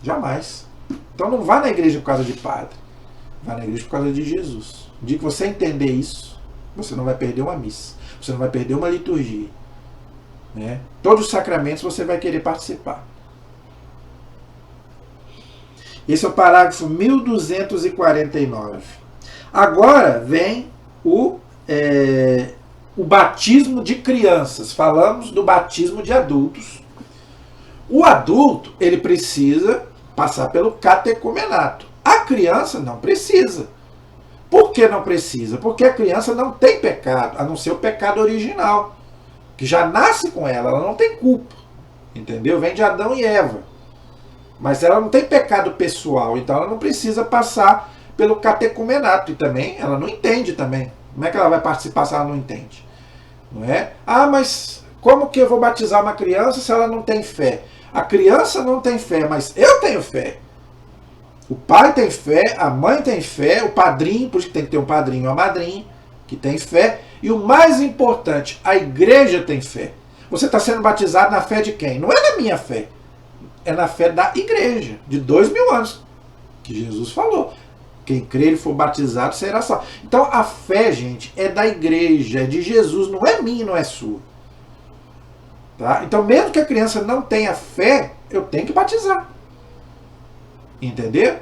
Jamais. Então, não vá na igreja por causa de padre. Vá na igreja por causa de Jesus. No dia que você entender isso, você não vai perder uma missa. Você não vai perder uma liturgia. Né? Todos os sacramentos você vai querer participar. Esse é o parágrafo 1249. Agora vem o batismo de crianças. Falamos do batismo de adultos. O adulto, ele precisa passar pelo catecumenato. A criança não precisa. Por que não precisa? Porque a criança não tem pecado, a não ser o pecado original, que já nasce com ela não tem culpa. Entendeu? Vem de Adão e Eva. Mas ela não tem pecado pessoal, então ela não precisa passar pelo catecumenato. E também, ela não entende também. Como é que ela vai participar se ela não entende? Não é? Ah, mas como que eu vou batizar uma criança se ela não tem fé? A criança não tem fé, mas eu tenho fé. O pai tem fé, a mãe tem fé, o padrinho, por isso que tem que ter um padrinho e uma madrinha, que tem fé. E o mais importante, a igreja tem fé. Você está sendo batizado na fé de quem? Não é na minha fé. É na fé da igreja, de 2000 anos, que Jesus falou. Quem crer e for batizado será salvo. Então a fé, gente, é da igreja, é de Jesus, não é minha, não é sua. Tá? Então mesmo que a criança não tenha fé, eu tenho que batizar. Entendeu?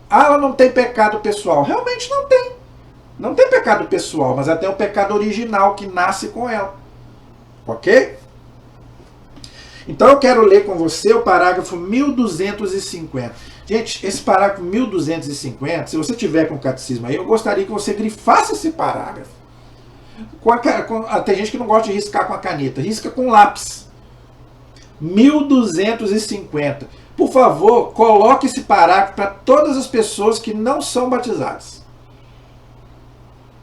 Ah, ela não tem pecado pessoal. Realmente não tem. Não tem pecado pessoal, mas ela tem o pecado original que nasce com ela. Ok? Então eu quero ler com você o parágrafo 1250. Gente, esse parágrafo 1250, se você tiver com o catecismo aí, eu gostaria que você grifasse esse parágrafo. Tem gente que não gosta de riscar com a caneta. Risca com lápis. 1250. Por favor, coloque esse parágrafo para todas as pessoas que não são batizadas.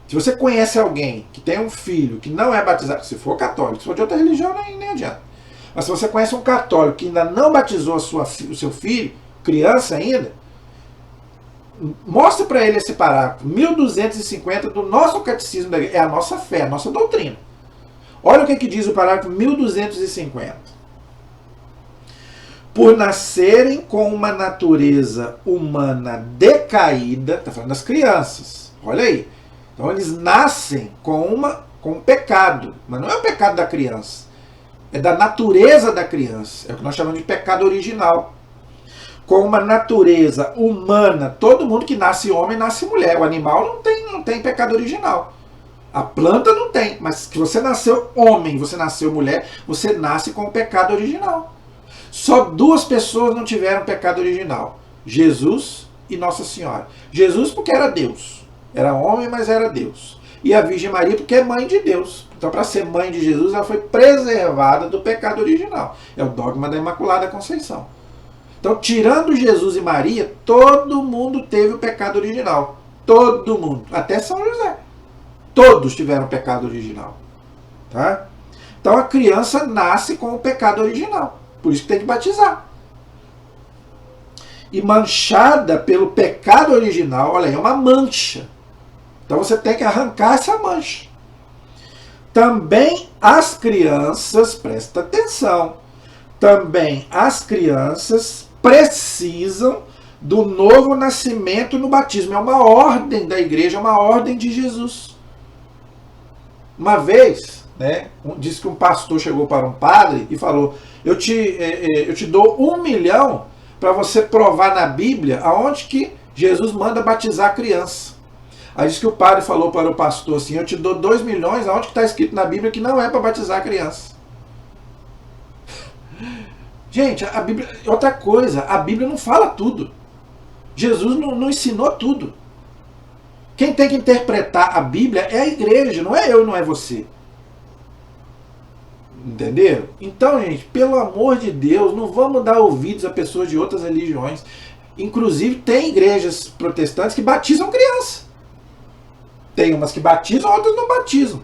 Se você conhece alguém que tem um filho que não é batizado, se for católico, se for de outra religião, nem adianta. Mas se você conhece um católico que ainda não batizou o seu filho, criança ainda, mostre para ele esse parágrafo, 1250 do nosso catecismo, é a nossa fé, a nossa doutrina. Olha o que diz o parágrafo 1250. Por nascerem com uma natureza humana decaída, está falando das crianças, olha aí. Então eles nascem com um pecado, mas não é o pecado da criança. É da natureza da criança. É o que nós chamamos de pecado original. Com uma natureza humana, todo mundo que nasce homem nasce mulher. O animal não tem pecado original. A planta não tem, mas se você nasceu homem, você nasceu mulher, você nasce com o pecado original. Só duas pessoas não tiveram pecado original: Jesus e Nossa Senhora. Jesus porque era Deus, era homem, mas era Deus. E a Virgem Maria porque é mãe de Deus. Então, para ser mãe de Jesus, ela foi preservada do pecado original. É o dogma da Imaculada Conceição. Então, tirando Jesus e Maria, todo mundo teve o pecado original. Todo mundo. Até São José. Todos tiveram pecado original. Tá? Então, a criança nasce com o pecado original. Por isso que tem que batizar. E manchada pelo pecado original, olha aí, é uma mancha. Então, você tem que arrancar essa mancha. Também as crianças, presta atenção, também as crianças precisam do novo nascimento no batismo. É uma ordem da igreja, é uma ordem de Jesus. Uma vez, disse que um pastor chegou para um padre e falou: eu te dou 1 milhão para você provar na Bíblia aonde que Jesus manda batizar a criança. Aí disse que o padre falou para o pastor assim: eu te dou 2 milhões aonde que está escrito na Bíblia que não é para batizar a criança. Gente, a Bíblia, outra coisa, a Bíblia não fala tudo. Jesus não ensinou tudo. Quem tem que interpretar a Bíblia é a igreja, não é eu e não é você. Entenderam? Então, gente, pelo amor de Deus, não vamos dar ouvidos a pessoas de outras religiões. Inclusive, tem igrejas protestantes que batizam criança. Tem umas que batizam, outras não batizam.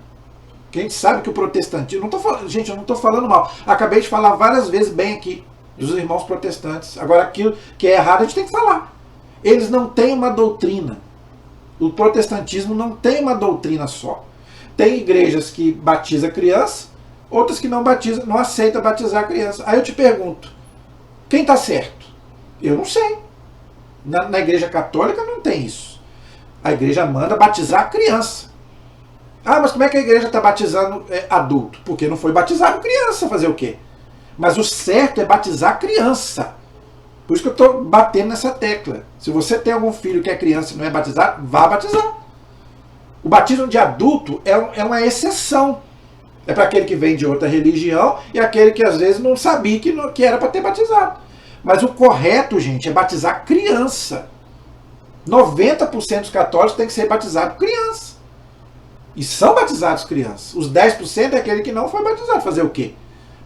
Que a gente sabe que o protestantismo... Gente, eu não estou falando mal. Acabei de falar várias vezes bem aqui dos irmãos protestantes. Agora, aquilo que é errado, a gente tem que falar. Eles não têm uma doutrina. O protestantismo não tem uma doutrina só. Tem igrejas que batizam criança, outras que não batizam, não aceitam batizar a criança. Aí eu te pergunto, quem está certo? Eu não sei. Na igreja católica não tem isso. A igreja manda batizar a criança. Ah, mas como é que a igreja está batizando adulto? Porque não foi batizado criança, fazer o quê? Mas o certo é batizar criança. Por isso que eu estou batendo nessa tecla. Se você tem algum filho que é criança e não é batizado, vá batizar. O batismo de adulto é uma exceção. É para aquele que vem de outra religião e aquele que às vezes não sabia que era para ter batizado. Mas o correto, gente, é batizar criança. 90% dos católicos tem que ser batizado criança. E são batizados crianças. Os 10% é aquele que não foi batizado. Fazer o quê?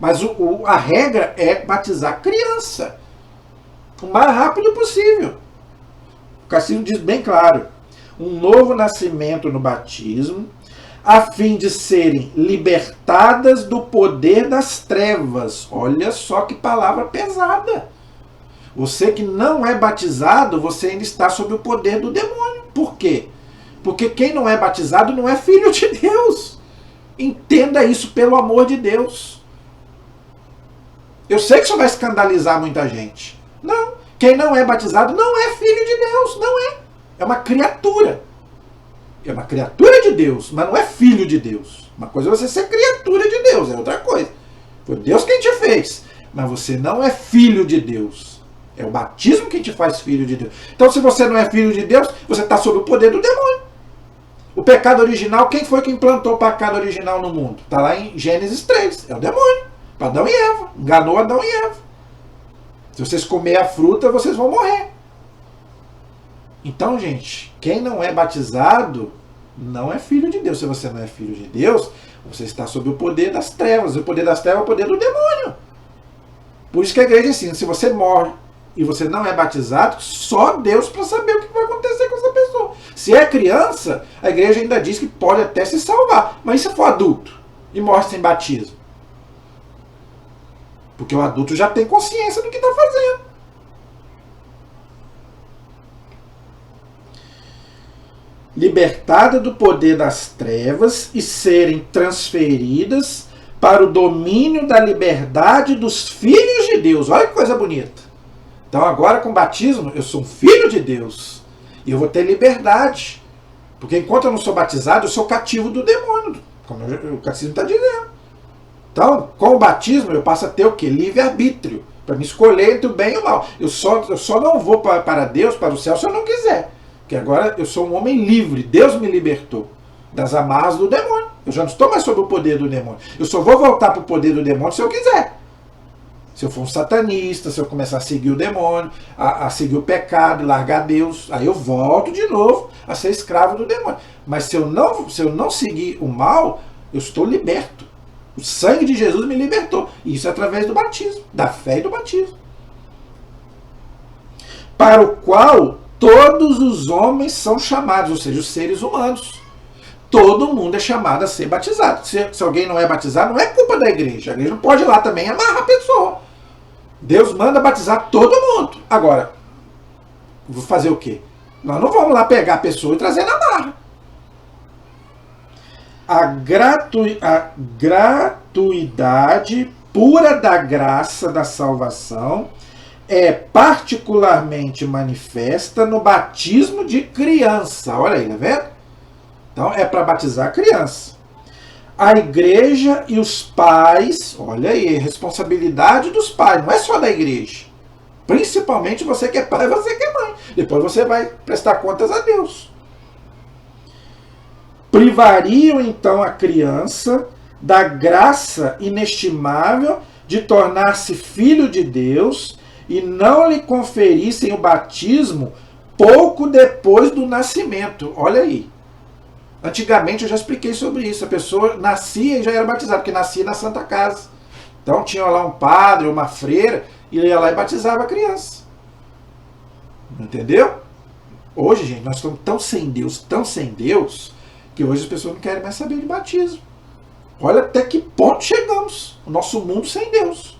Mas a regra é batizar criança. O mais rápido possível. O catecismo diz bem claro: um novo nascimento no batismo, a fim de serem libertadas do poder das trevas. Olha só que palavra pesada. Você que não é batizado, você ainda está sob o poder do demônio. Por quê? Porque quem não é batizado não é filho de Deus. Entenda isso, pelo amor de Deus. Eu sei que isso vai escandalizar muita gente. Não, quem não é batizado não é filho de Deus, não é. É uma criatura. É uma criatura de Deus, mas não é filho de Deus. Uma coisa é você ser criatura de Deus, é outra coisa. Foi Deus quem te fez, mas você não é filho de Deus. É o batismo que te faz filho de Deus. Então, se você não é filho de Deus, você está sob o poder do demônio. O pecado original, quem foi que implantou o pecado original no mundo? Está lá em Gênesis 3, é o demônio. Para Adão e Eva. Enganou Adão e Eva. Se vocês comerem a fruta, vocês vão morrer. Então, gente, quem não é batizado não é filho de Deus. Se você não é filho de Deus, você está sob o poder das trevas. O poder das trevas é o poder do demônio. Por isso que a igreja ensina: se você morre e você não é batizado, só Deus para saber o que vai acontecer com essa pessoa. Se é criança, a igreja ainda diz que pode até se salvar. Mas e se for adulto e morre sem batismo? Porque o adulto já tem consciência do que está fazendo. Libertada do poder das trevas e serem transferidas para o domínio da liberdade dos filhos de Deus. Olha que coisa bonita. Então agora com o batismo eu sou um filho de Deus. E eu vou ter liberdade. Porque enquanto eu não sou batizado, eu sou cativo do demônio. Como o catecismo está dizendo. Então, com o batismo, eu passo a ter o quê? Livre-arbítrio, para me escolher entre o bem e o mal. Eu só não vou para Deus, para o céu, se eu não quiser. Porque agora eu sou um homem livre. Deus me libertou das amarras do demônio. Eu já não estou mais sob o poder do demônio. Eu só vou voltar para o poder do demônio se eu quiser. Se eu for um satanista, se eu começar a seguir o demônio, a seguir o pecado e largar Deus, aí eu volto de novo a ser escravo do demônio. Mas se eu não seguir o mal, eu estou liberto. O sangue de Jesus me libertou. E isso é através do batismo, da fé e do batismo. Para o qual todos os homens são chamados, ou seja, os seres humanos. Todo mundo é chamado a ser batizado. Se alguém não é batizado, não é culpa da igreja. A igreja não pode ir lá também amarrar a pessoa. Deus manda batizar todo mundo. Agora, vou fazer o quê? Nós não vamos lá pegar a pessoa e trazer na marra. A gratuidade pura da graça da salvação é particularmente manifesta no batismo de criança. Olha aí, tá vendo? Então é para batizar a criança. A igreja e os pais, olha aí, responsabilidade dos pais, não é só da igreja. Principalmente você que é pai e você que é mãe. Depois você vai prestar contas a Deus. Privariam então a criança da graça inestimável de tornar-se filho de Deus e não lhe conferissem o batismo pouco depois do nascimento. Olha aí. Antigamente eu já expliquei sobre isso. A pessoa nascia e já era batizada, porque nascia na Santa Casa. Então tinha lá um padre, uma freira, e ia lá e batizava a criança. Entendeu? Hoje, gente, nós estamos tão sem Deus, que hoje as pessoas não querem mais saber de batismo. Olha até que ponto chegamos. O nosso mundo sem Deus.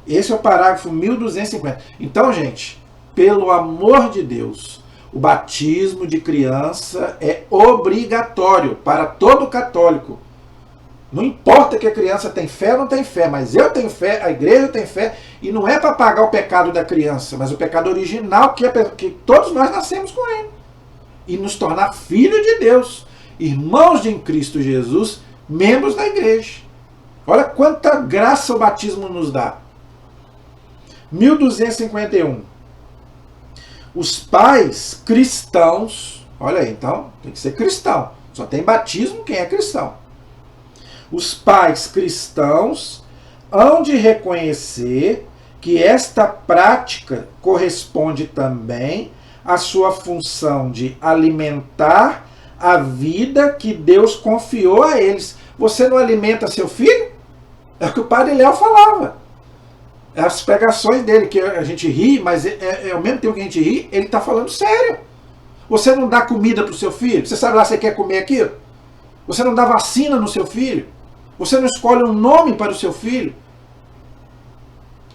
Esse é o parágrafo 1250. Então, gente, pelo amor de Deus, o batismo de criança é obrigatório para todo católico. Não importa que a criança tem fé ou não tem fé, mas eu tenho fé, a igreja tem fé, e não é para pagar o pecado da criança, mas o pecado original que todos nós nascemos com ele. E nos tornar filhos de Deus, irmãos de Cristo Jesus, membros da igreja. Olha quanta graça o batismo nos dá. 1251. Os pais cristãos, olha aí, então, tem que ser cristão. Só tem batismo quem é cristão. Os pais cristãos hão de reconhecer que esta prática corresponde também à sua função de alimentar a vida que Deus confiou a eles. Você não alimenta seu filho? É o que o padre Léo falava. As pregações dele, que a gente ri, mas ao mesmo tempo que a gente ri, ele está falando sério. Você não dá comida para o seu filho? Você sabe lá se você quer comer aquilo? Você não dá vacina no seu filho? Você não escolhe um nome para o seu filho?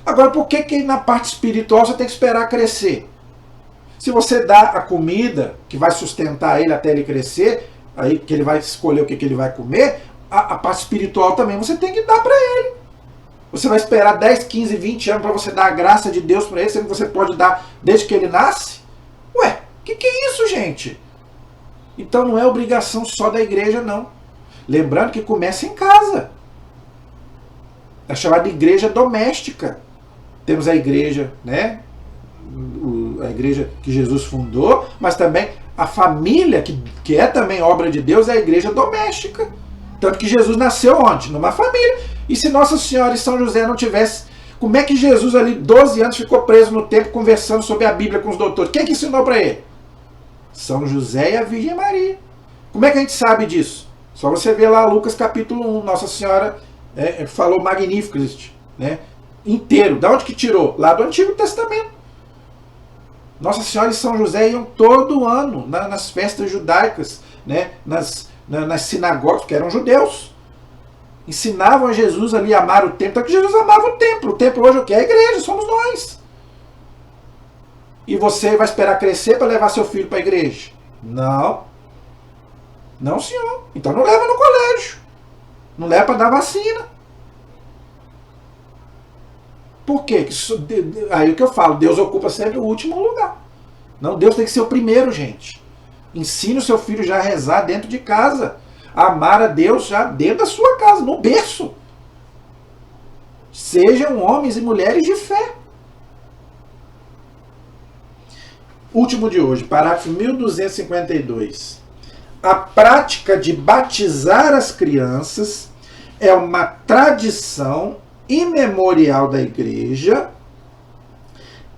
Agora, por que na parte espiritual você tem que esperar crescer? Se você dá a comida que vai sustentar ele até ele crescer, aí que ele vai escolher o que ele vai comer, a parte espiritual também você tem que dar para ele. Você vai esperar 10, 15, 20 anos para você dar a graça de Deus para ele, sendo que você pode dar desde que ele nasce? Ué, que é isso, gente? Então não é obrigação só da igreja, não. Lembrando que começa em casa. É chamada de igreja doméstica. Temos a igreja, né? A igreja que Jesus fundou, mas também a família, que é também obra de Deus, é a igreja doméstica. Tanto que Jesus nasceu onde? Numa família. E se Nossa Senhora e São José não tivesse, como é que Jesus ali, 12 anos, ficou preso no templo conversando sobre a Bíblia com os doutores? Quem que ensinou para ele? São José e a Virgem Maria. Como é que a gente sabe disso? Só você ver lá Lucas capítulo 1, Nossa Senhora falou Magnificat, né, inteiro. Da onde que tirou? Lá do Antigo Testamento. Nossa Senhora e São José iam todo ano nas festas judaicas, né, nas sinagogas, que eram judeus. Ensinavam a Jesus ali a amar o templo. Então que Jesus amava o templo. O templo hoje é o que? É a igreja, somos nós. E você vai esperar crescer para levar seu filho para a igreja? Não. Não, senhor. Então não leva no colégio. Não leva para dar vacina. Por quê? Aí o que eu falo, Deus ocupa sempre o último lugar. Não, Deus tem que ser o primeiro, gente. Ensine o seu filho já a rezar dentro de casa. amar a Deus já dentro da sua casa, no berço. Sejam homens e mulheres de fé. Último de hoje, parágrafo 1252. A prática de batizar as crianças é uma tradição imemorial da Igreja,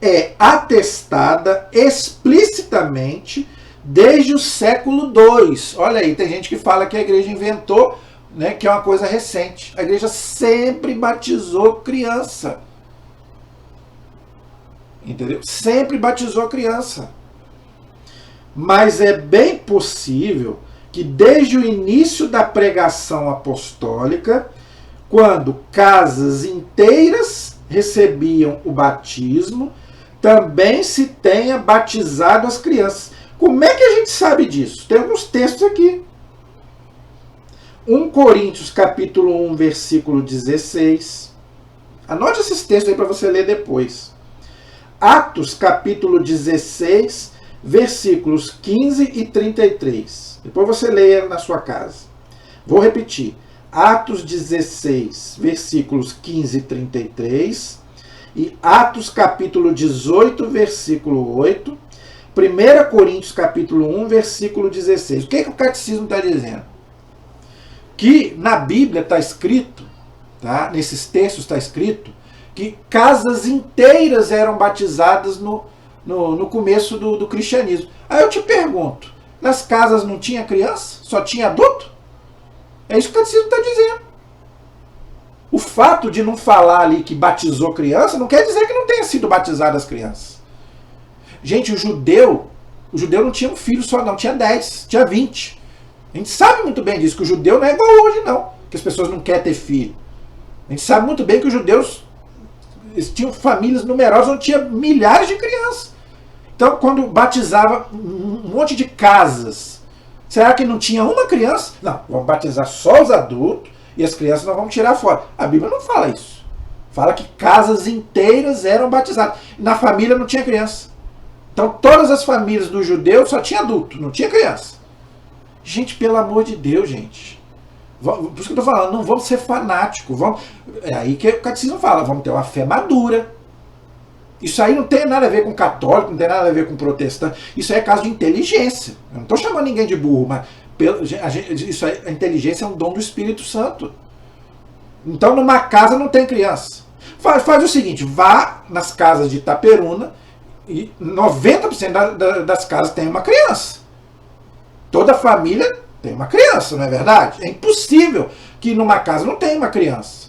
é atestada explicitamente desde o século II. Olha aí, tem gente que fala que a Igreja inventou, né, que é uma coisa recente. A Igreja sempre batizou criança. Entendeu? Sempre batizou criança. Mas é bem possível que desde o início da pregação apostólica, quando casas inteiras recebiam o batismo, também se tenha batizado as crianças. Como é que a gente sabe disso? Tem alguns textos aqui. 1 Coríntios capítulo 1, versículo 16. Anote esses textos aí para você ler depois. Atos capítulo 16, versículos 15 e 33. Depois você leia na sua casa. Vou repetir. Atos 16, versículos 15 e 33. E Atos capítulo 18, versículo 8. 1 Coríntios capítulo 1, versículo 16. O que o catecismo está dizendo? Que na Bíblia está escrito, tá? Nesses textos está escrito, que casas inteiras eram batizadas no começo do cristianismo. Aí eu te pergunto, nas casas não tinha criança? Só tinha adulto? É isso que o catecismo está dizendo. O fato de não falar ali que batizou criança não quer dizer que não tenha sido batizadas as crianças. Gente, o judeu não tinha um filho só não, tinha 10, tinha 20. A gente sabe muito bem disso, que o judeu não é igual hoje não, que as pessoas não querem ter filho. A gente sabe muito bem que os judeus tinham famílias numerosas onde tinha milhares de crianças. Então, quando batizava um monte de casas, será que não tinha uma criança? Não, vamos batizar só os adultos e as crianças nós vamos tirar fora. A Bíblia não fala isso. Fala que casas inteiras eram batizadas. Na família não tinha criança. Então, todas as famílias dos judeus só tinha adulto, não tinha criança. Gente, pelo amor de Deus, gente. Por isso que eu estou falando, não vamos ser fanáticos. É aí que o catecismo fala, vamos ter uma fé madura. Isso aí não tem nada a ver com católico, não tem nada a ver com protestante. Isso aí é caso de inteligência. Eu não estou chamando ninguém de burro, mas isso aí, a inteligência é um dom do Espírito Santo. Então, numa casa não tem criança. Faz o seguinte, vá nas casas de Itaperuna e 90% das casas tem uma criança. Toda família tem uma criança, não é verdade? É impossível que numa casa não tenha uma criança.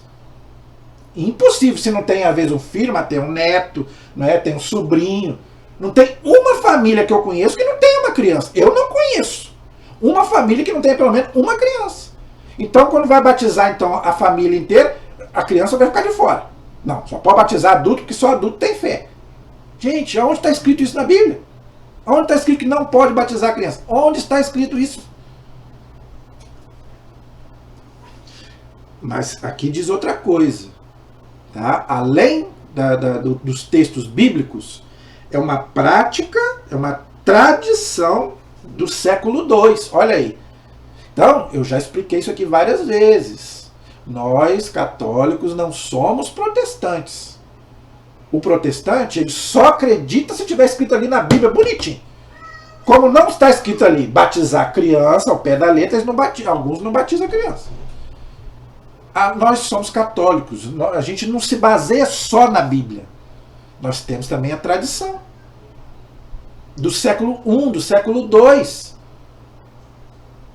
Impossível, se não tem às vezes um filho, mas tem um neto, não é? Tem um sobrinho. Não tem uma família que eu conheço que não tenha uma criança. Eu não conheço uma família que não tenha pelo menos uma criança. Então, quando vai batizar então, a família inteira, a criança vai ficar de fora. Não, só pode batizar adulto, porque só adulto tem fé. Gente, aonde está escrito isso na Bíblia? Onde está escrito que não pode batizar a criança? Onde está escrito isso? Mas aqui diz outra coisa. Tá? Além dos textos bíblicos, é uma prática, é uma tradição do século II. Olha aí. Então, eu já expliquei isso aqui várias vezes. Nós, católicos, não somos protestantes. O protestante, ele só acredita se tiver escrito ali na Bíblia bonitinho. Como não está escrito ali, batizar criança ao pé da letra, alguns não batizam a criança. Nós somos católicos, a gente não se baseia só na Bíblia. Nós temos também a tradição do século I, do século II.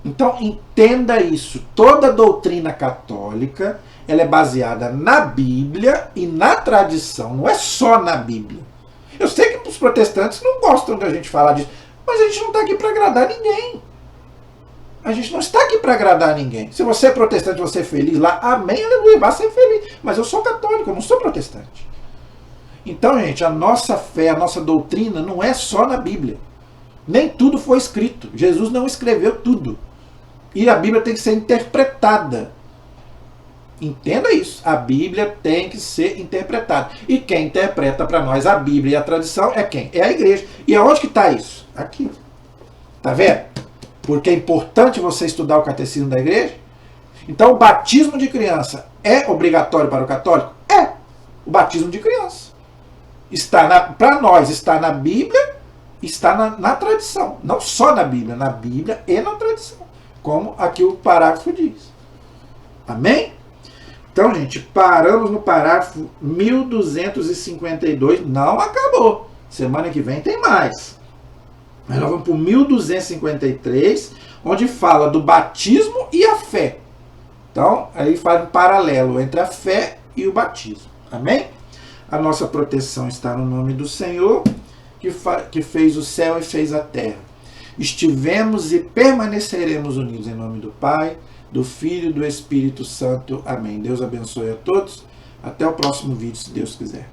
Então, entenda isso. Toda doutrina católica ela é baseada na Bíblia e na tradição, não é só na Bíblia. Eu sei que os protestantes não gostam de a gente falar disso, mas a gente não está aqui para agradar ninguém. A gente não está aqui para agradar ninguém. Se você é protestante, você é feliz lá, amém, aleluia, vá ser feliz. Mas eu sou católico, eu não sou protestante. Então, gente, a nossa fé, a nossa doutrina não é só na Bíblia. Nem tudo foi escrito. Jesus não escreveu tudo. E a Bíblia tem que ser interpretada. Entenda isso. A Bíblia tem que ser interpretada. E quem interpreta para nós a Bíblia e a tradição é quem? É a igreja. E aonde que está isso? Aqui. Tá vendo? porque é importante você estudar o catecismo da igreja. Então o batismo de criança é obrigatório para o católico? É. O batismo de criança. Para nós está na Bíblia, está na tradição. Não só na Bíblia e na tradição. Como aqui o parágrafo diz. Amém? Então, gente, paramos no parágrafo 1252. Não acabou. Semana que vem tem mais. Mas nós vamos para o 1253, onde fala do batismo e a fé. Então, aí faz um paralelo entre a fé e o batismo. Amém? A nossa proteção está no nome do Senhor, que fez o céu e fez a terra. Estivemos e permaneceremos unidos em nome do Pai, do Filho e do Espírito Santo. Amém. Deus abençoe a todos. Até o próximo vídeo, se Deus quiser.